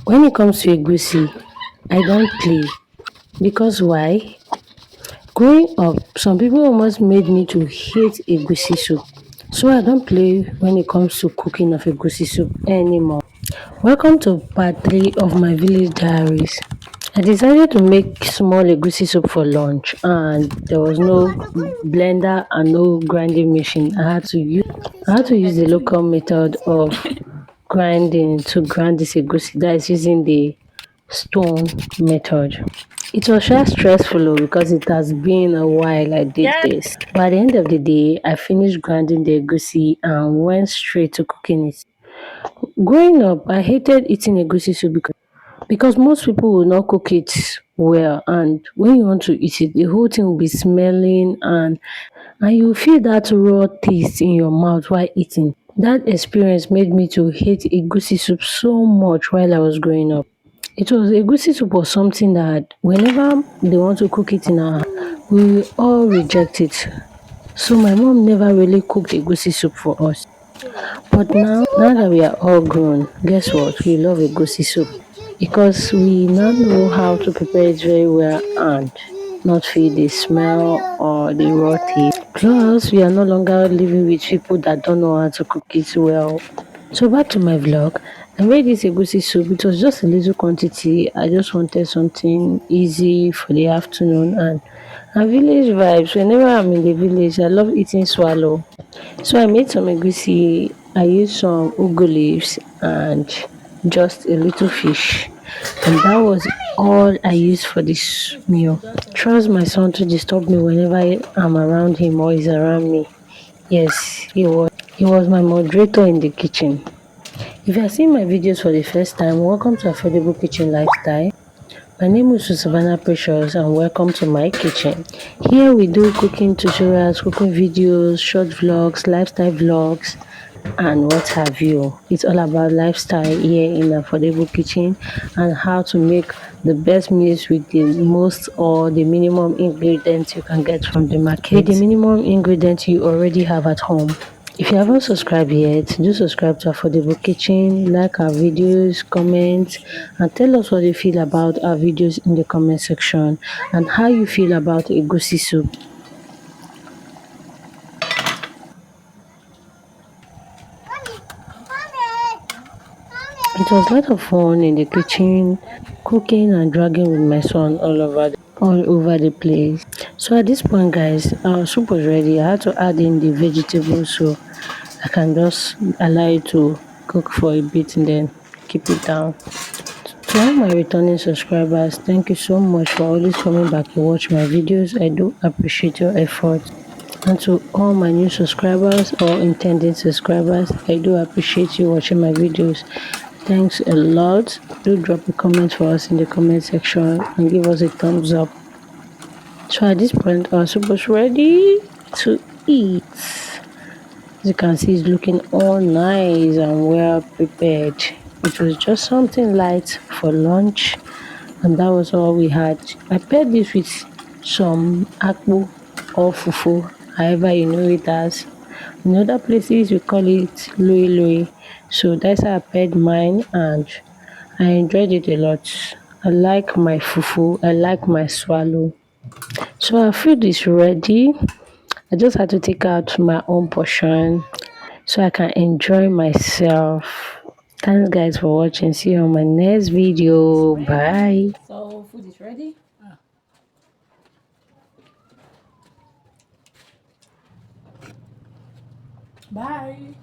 When it comes to egusi, I don't play because why? Growing up, some people almost made me to hate egusi soup. So I don't play when it comes to cooking of egusi soup anymore. Welcome to part 3 of my village diaries. I decided to make small egusi soup for lunch and there was no blender and no grinding machine. I had to use the local method of grinding to grind this egusi, that is using the stone method. It was just stressful because it has been a while I did this. But at the end of the day, I finished grinding the egusi and went straight to cooking it. Growing up, I hated eating egusi soup because most people will not cook it well, and when you want to eat it, the whole thing will be smelling and you feel that raw taste in your mouth while eating. That experience made me to hate egusi soup so much while I was growing up. Egusi soup was something that whenever they want to cook it in our house, we will all reject it. So my mom never really cooked egusi soup for us. But now that we are all grown, guess what? We love egusi soup because we now know how to prepare it very well and not feel the smell or the raw taste. Plus, we are no longer living with people that don't know how to cook it well. So back to my vlog. I made this egusi soup. It was just a little quantity. I just wanted something easy for the afternoon and village vibes. Whenever I'm in the village, I love eating swallow. So I made some egusi. I used some ugu leaves and just a little fish. And that was all I used for this meal. Trust my son to disturb me whenever I'm around him or he's around me. Yes, he was. He was my moderator in the kitchen. If you are seeing my videos for the first time, welcome to Affordable Kitchen Lifestyle. My name is Savannah Precious and welcome to my kitchen. Here we do cooking tutorials, cooking videos, short vlogs, lifestyle vlogs, and what have you. It's all about lifestyle here in Affordable Kitchen and how to make the best meals with the most or the minimum ingredients you can get from the market. With the minimum ingredients you already have at home. If you haven't subscribed yet, do subscribe to Affordable Kitchen, like our videos, comment, and tell us what you feel about our videos in the comment section and how you feel about egusi soup. It was a lot of fun in the kitchen, cooking and dragging with my son all over the place. So at this point, guys, our soup was ready. I had to add in the vegetables so I can just allow it to cook for a bit and then keep it down. To all my returning subscribers, thank you so much for always coming back to watch my videos. I do appreciate your efforts. And to all my new subscribers or intending subscribers, I do appreciate you watching my videos. Thanks a lot. Do drop a comment for us in the comment section and give us a thumbs up. So at this point, our soup is ready to eat. As you can see, it's looking all nice and well prepared. It was just something light for lunch, and that was all we had. I paired this with some akpu or fufu, however you know it as. In other places, we call it lui lui. So that's how I paired mine, and I enjoyed it a lot. I like my fufu, I like my swallow. So our food is ready. I just had to take out my own portion so I can enjoy myself. Thanks guys for watching. See you on my next video. Bye. So food is ready. Bye.